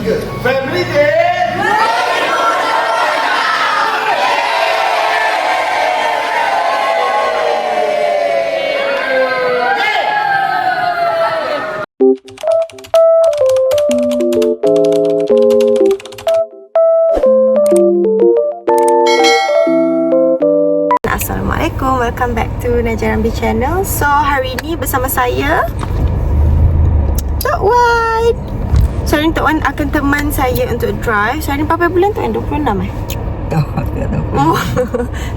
Family Day. Assalamualaikum, welcome back to Naja Rambi channel. So hari ni bersama saya Tok Wan. So hari ni Tok Wan akan teman saya untuk drive. So hari ni berapa bulan Tok Wan? 26 Oh,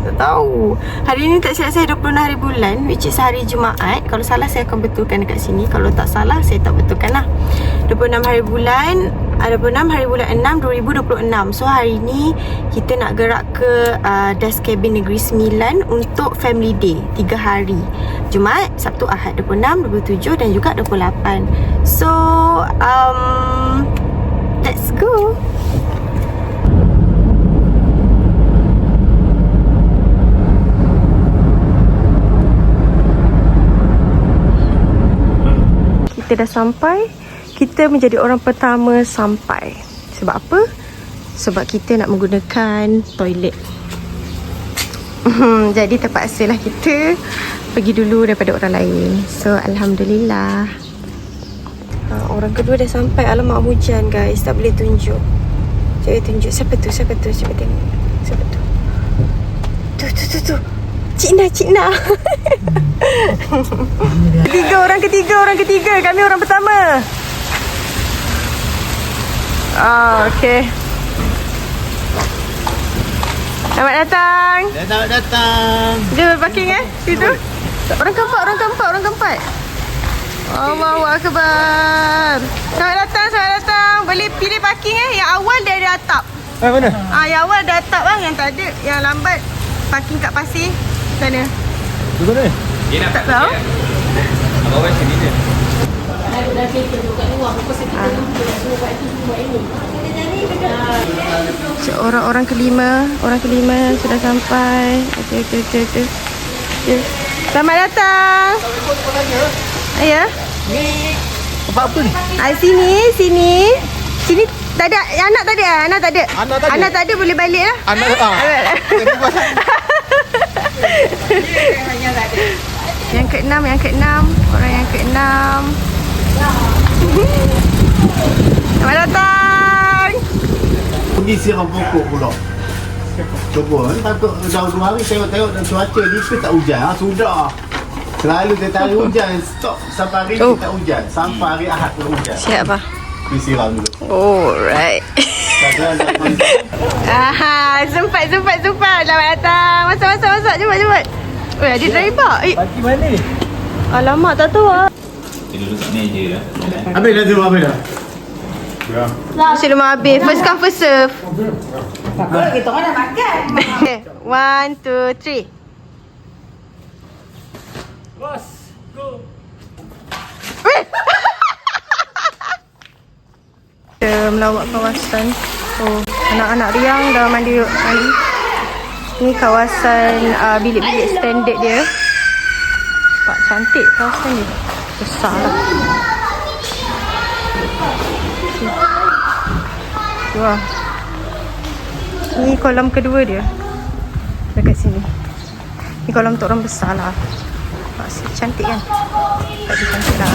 tak tahu. Hari ni tak silap saya 26 hari bulan, which is hari Jumaat. Kalau salah saya akan betulkan dekat sini. Kalau tak salah saya tak betulkan lah. 26 hari bulan 6 2026. So hari ni kita nak gerak ke Das Cabin Negeri Sembilan untuk Family Day 3 hari, Jumaat, Sabtu, Ahad, 26, 27 dan juga 28. So let's go. Kita dah sampai. Kita menjadi orang pertama sampai. Sebab apa? Sebab kita nak menggunakan toilet. Jadi terpaksalah kita pergi dulu daripada orang lain. So Alhamdulillah. Orang kedua dah sampai. Alamak, hujan guys. Tak boleh tunjuk. Saya tunjuk. Siapa tu? Cuba tengok. Siapa tu? Tu. Cik Na. Orang ketiga. Kami orang pertama. Okay. Selamat datang. Selamat datang. Dia parking situ. Orang keempat. Allahu Akbar. Selamat datang. Boleh pilih parking Yang awal dia ada atap. Mana? Yang awal ada atap Yang tak ada, yang lambat parking kat pasir. Sana. Di mana? Dia nak Tak tahu. Abang sini je. So, orang kelima sudah sampai. Okay. Selamat datang. Ya. Apa ni? Sini. Tak ada anak, tak ada. Anak tak ada, boleh balik lah. Anak Yang keenam. Orang yang keenam. Selamat datang. Pergi siram pokok pula. Cuba takut dah 2 hari tengok dan cuaca ni tak hujan. Sudah. Selalu dia tarik hujan, stop sampai hari ni tak hujan. Sampai hari Ahad pun hujan. Siap apa? Pergi siram dulu. Alright. Sempat. Selamat datang. Masak. Cepat. Ada driver. Bagi mana? Alamak, tak tahu lah. Dia duduk kat meja dah. Habis dah. Mesti lemah habis. First come, first serve. Kita orang dah makan. Okay, 1, 2, 3. Bos, go. Kita melawat kawasan. Anak-anak riang dah mandi. Ni kawasan bilik-bilik standard dia. Nampak cantik kawasan dia. Besar lah. Wah. Ni kolam kedua dia. Dekat sini. Ni kolam untuk orang besar lah. Cantik kan? Tak cantik lah.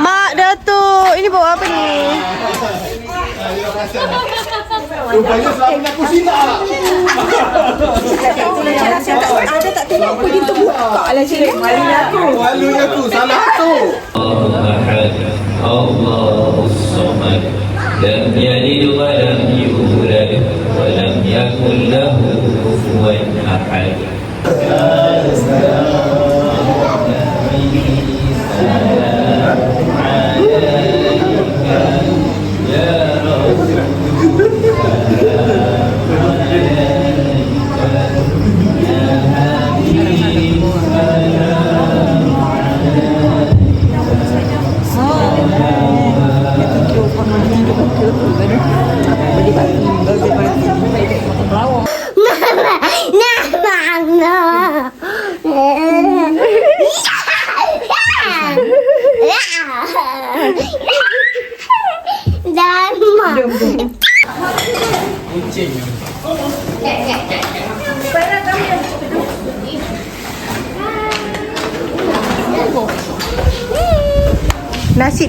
Mak Datuk, ini bawa apa ni? Rupanya selama aku silap. Ada tak tengok pergi tu buka lah cik. Malunya aku, salah aku. Allahus Samad. Lam yalid wa lam yulad wa lam yakul lahu kufuwan ahad.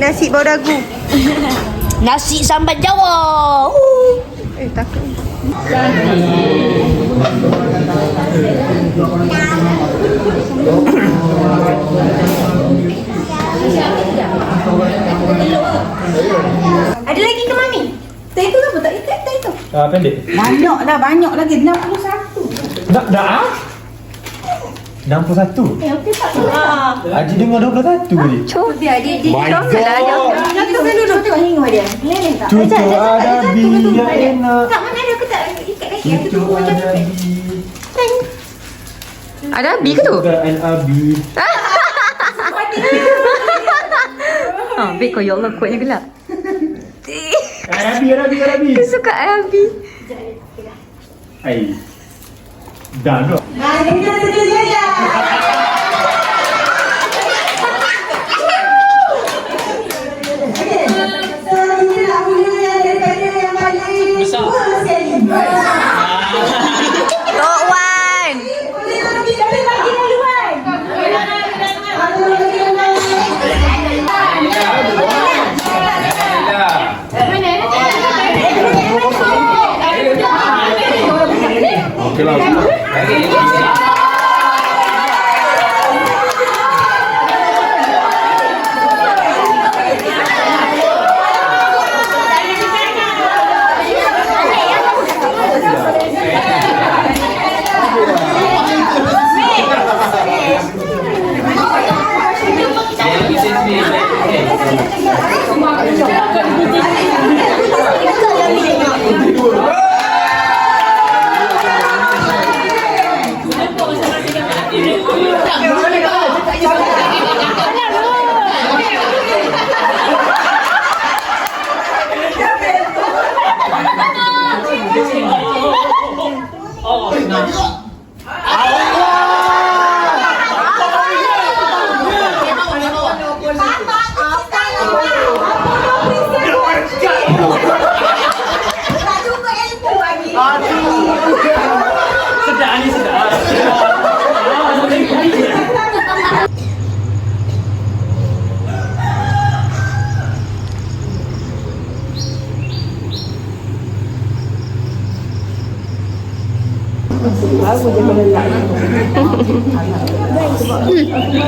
Nasi bau dagu. Nasi sambal Jawa. Takut. Ada lagi ke Mami? Tak itu apa? Tak itu. Pendek. Banyak lagi 61. Dah 61. Okey tak? Haji dengar 21 tadi. Biar dia Comel lah dia. Jatuhkan dulu tengok hingga dia. Leleh tak? Cucu ada biar enak. Tak mana ada aku tak ikat lagi. Aku Cucu tunggu macam ada tu. Ada Abi ke tu? Bukan Abi. Abi kau ya Allah kuatnya gelap. Arabi. Aku suka Abi. Ai. Dah dok. Tok Wan. Okey lah.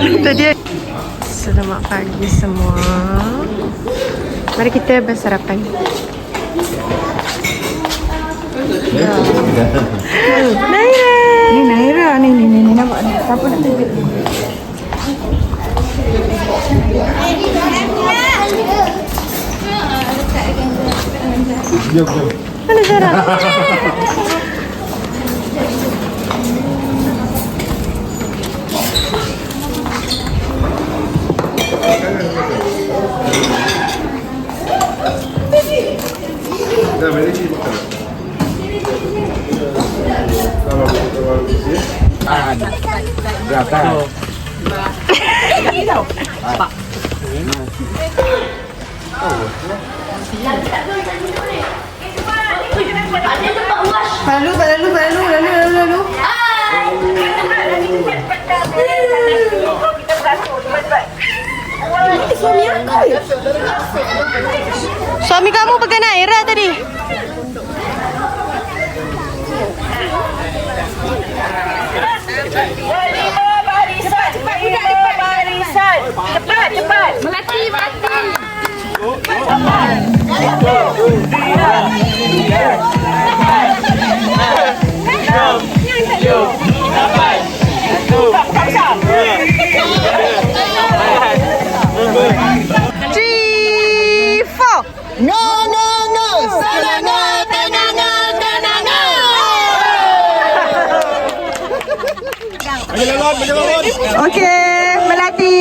Itu dia. Selamat pagi semua. Mari kita bersarapan. Naira. Ni Naira ni nampak ni. Siapa nak tunjuk? Mana Zara? Lalu. Suami kamu pegang Naira tadi. Cepat. Melati. Three, four. No. Salah no. Tenang. Okay, Melati.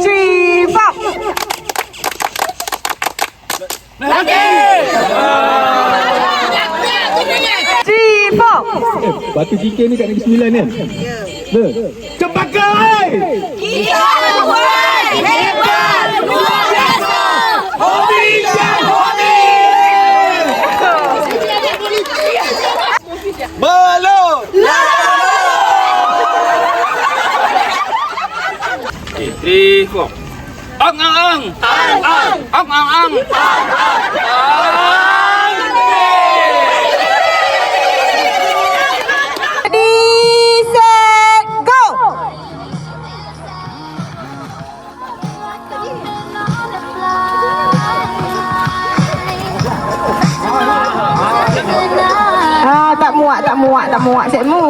3, 4. Melati. 3, 4. Batu cincin ni kat Negeri Sembilan kan? Ya. Cepat kai! Kita buat hebat luar biasa. Hobi. Belum. 3, 4. Ang ang ang. Ang ang. Ang ang ang. Ready, set, go! Tak muak setmu.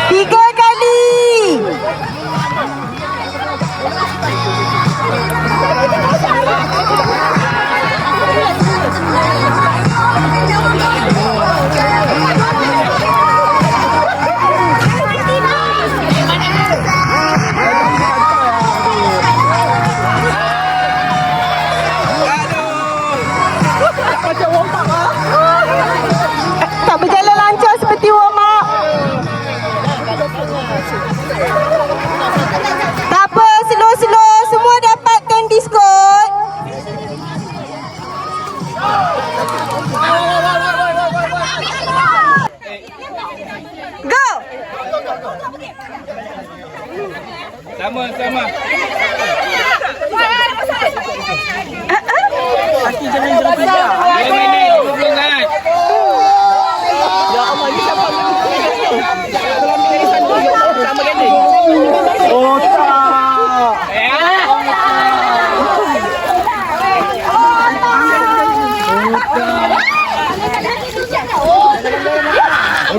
Tiga kali. Tak berjalan lancar seperti warm up. Tak apa, slow-slow semua dapatkan diskon. Go! Sama. Kaki jangan jalan-jalan. Ini belum naik. Ya Allah, ini siapa? Oh tak.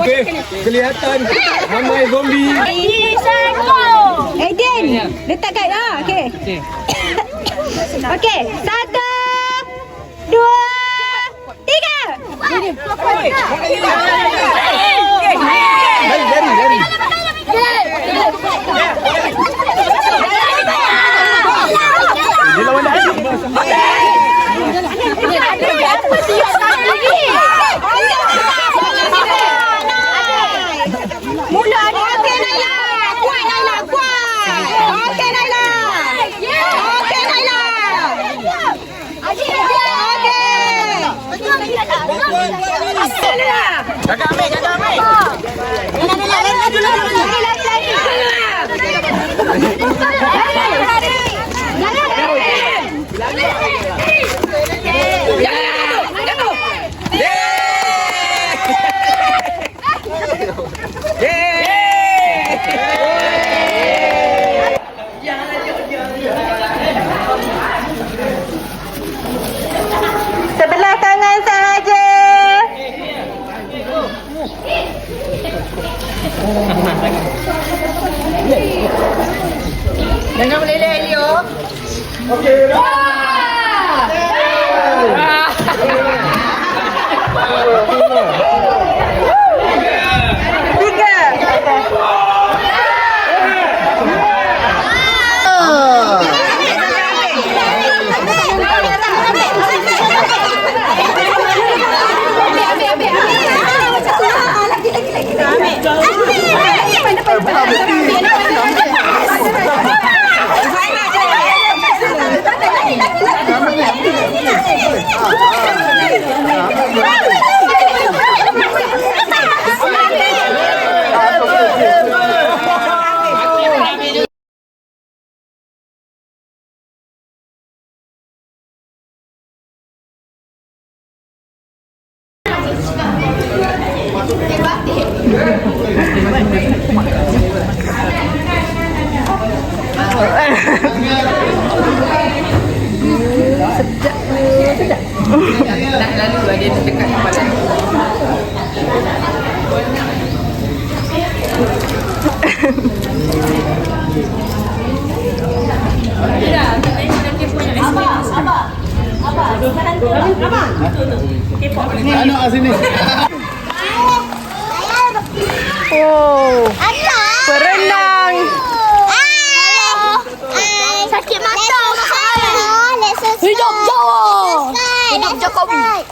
Okey, kelihatan ramai zombie. Aiden, letak kat lah. Okey. Okey, 1, 2, 3. Dia lawan dah. Mula ni. Okey, Naila. Kuat, Naila. Kuat. Okey, Naila. Okey, Naila. Okey. Kakak ambil. Sebelah tangan sahaja. Jangan meleleh, Leo. Tiga. Anak sini. Oh, berenang. Sakit mata. Hidup Jawa. Hidup Jokowi.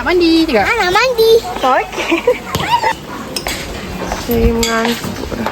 mandi juga. Nak mandi. Okey. Saya mengantuk dah.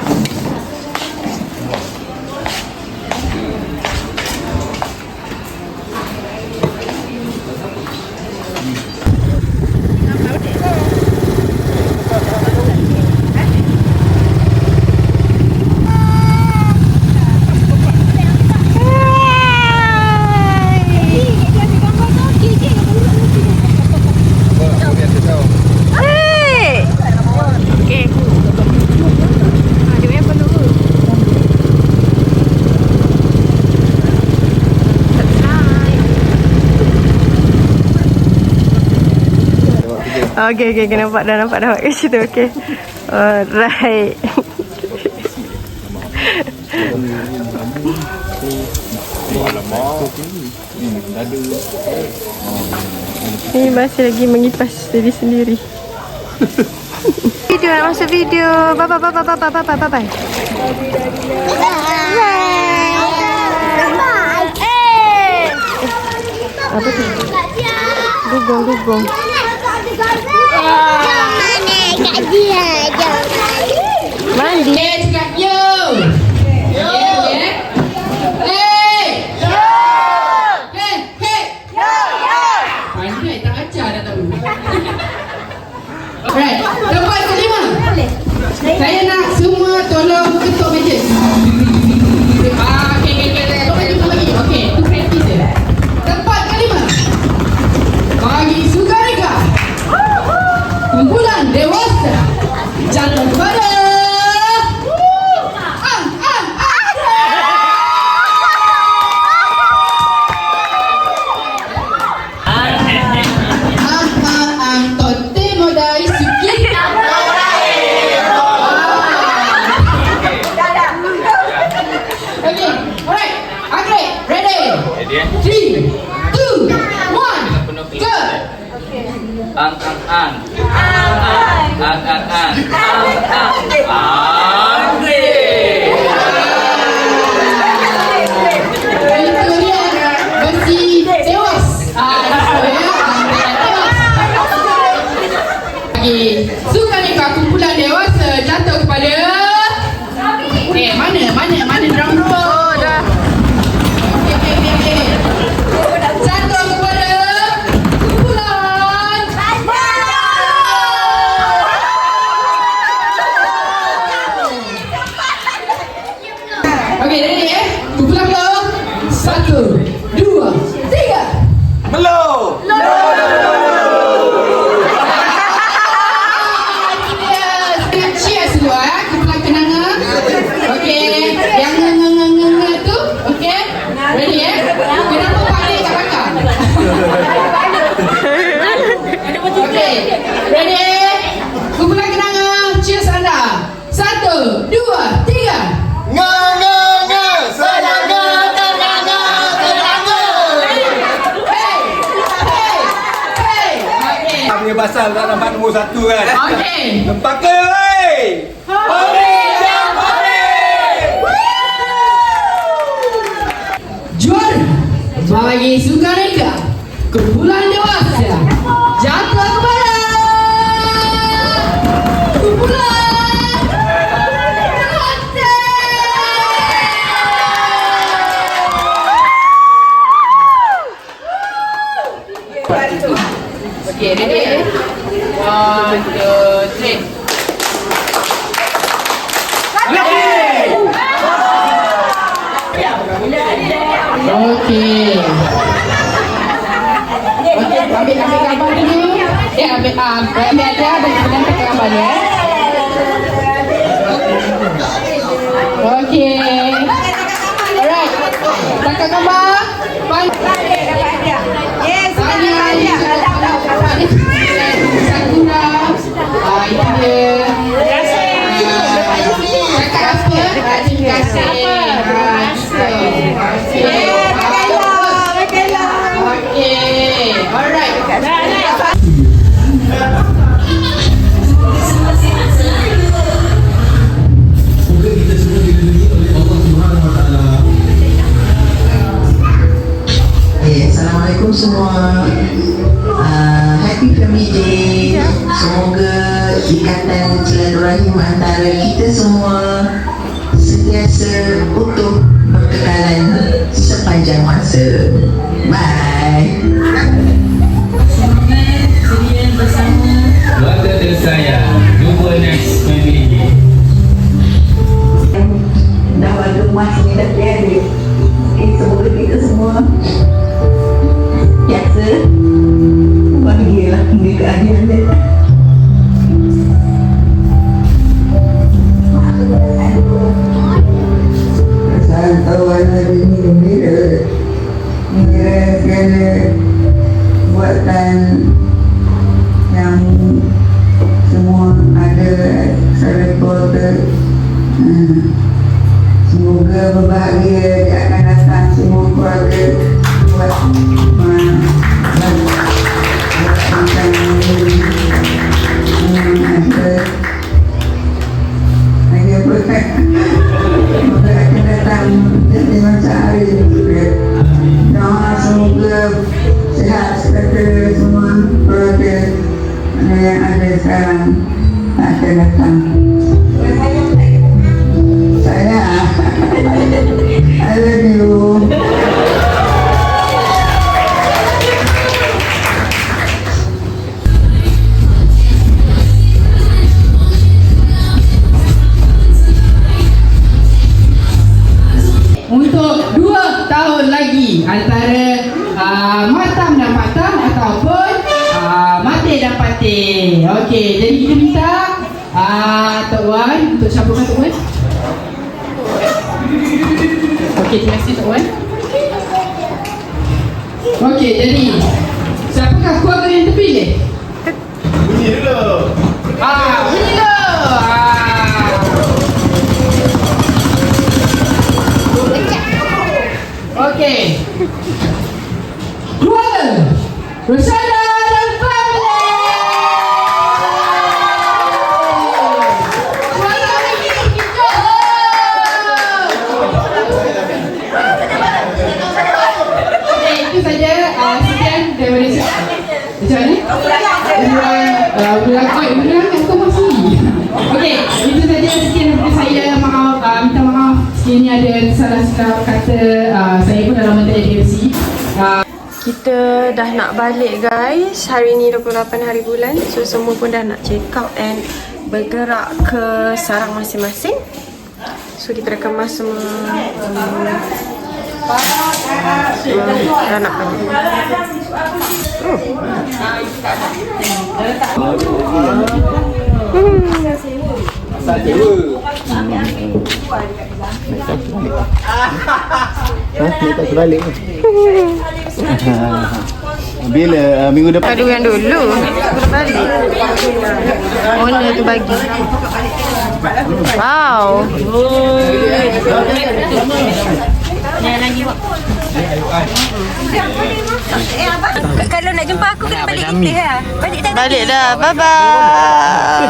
Okay, nampak dah kat situ. Okay. Alright. Ini masih lagi mengipas diri sendiri. Video nak masuk video. Bye. Apa tu? Gugong. Mandi. Cakap yo. Pandai tak ajar dah tahu. Alright, tempat kelima. Saya nak semua tolong ketuk meja. Ketuk lagi. Okey, tu practice je. Tempat kelima. Bagi Sukareka. Kumpulan dewasa. Jangan kepada Sukareka kumpulan dewasa jatuh kepada mana drum roll. Dah. Okay. Jatuh kepada kumpulan Okey, ready ya? Kumpulan Melo. 1, 2, 3. Melo. Cheers dulu kumpulan kenanga. Okey, yang nge tu, okey. Ready ya? Kenapa paling tak bakar? Okey, ready? Kumpulan kenanga, cheers anda. 1, 2, 3. Punya pasal tak nampak nombor 1 kan. Okey. Lempaka oi. Juara bagi Sukareka kumpulan dewasa jatuh kepada kumpulan dewasa. Okay, ready? 1, 2, 3. Okey. Ambil gambar dulu. Ambil ada dan pakai gambar ya. Okey. Alright. Pakai gambar. Yes, Sakura. Itu dia. Cakap apa? Terima kasih. Okay. Alright. Assalamualaikum semua. Happy Family ikatan silaturahim antara kita semua sentiasa utuh berkekalan sepanjang masa. Bye. Sedia bersama. Keluarga tersayang, jumpa next family. Dah warga emas ni dah tiada. Semoga kita semua biasa bahagialah hingga ke akhir hayat. Perasaan tahuan hari ini gembira. Gembira kerana buatan yang semua ada secara keluarga. Semoga berbahagia di akan datang semua keluarga buat tentang ini. Ada apa? Semoga akan datang di masa hari juga. Doa semoga sehat sejahtera semua keluarga yang ada sekarang akan datang. Saya I love you. Untuk 2 tahun lagi antara Matam dan Patam ataupun Mati dan Patih. Okey, jadi kita minta Tok Wan untuk siapa Tok Wan? Okey, terima kasih Tok Wan. Okey, jadi siapakah keluarga yang terpilih? Bunyi dulu. Bunyi dulu. Okey. Keluarga Rosyana dan family. Keluarga ini kita. Okey, itu saja sekian daripada saya. Macam mana? Ulang kau masih. Okey, itu saja sekian daripada saya. Maaf, minta maaf. Ini ada salah silap kata saya pun dalam menteri DFC. Kita dah nak balik guys. Hari ni 28 hari bulan. So semua pun dah nak check out and bergerak ke sarang masing-masing. So kita dah kemas semua. Dah nak balik. Tak sebalik. Bila minggu depan? Aduh yang dulu. Aku dah balik. Owner tu bagi. Wow. Kalau nak jumpa aku kena balik kita lah. Balik dah. Bye bye.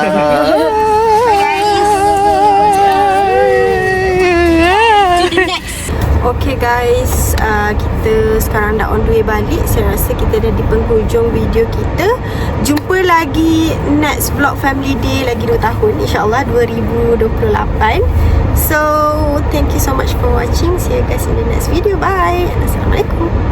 Okay guys, kita sekarang dah on the way balik. Saya rasa kita dah di penghujung video kita. Jumpa lagi next vlog family day lagi 2 tahun, InsyaAllah 2028. So thank you so much for watching. See you guys in the next video. Bye. Assalamualaikum.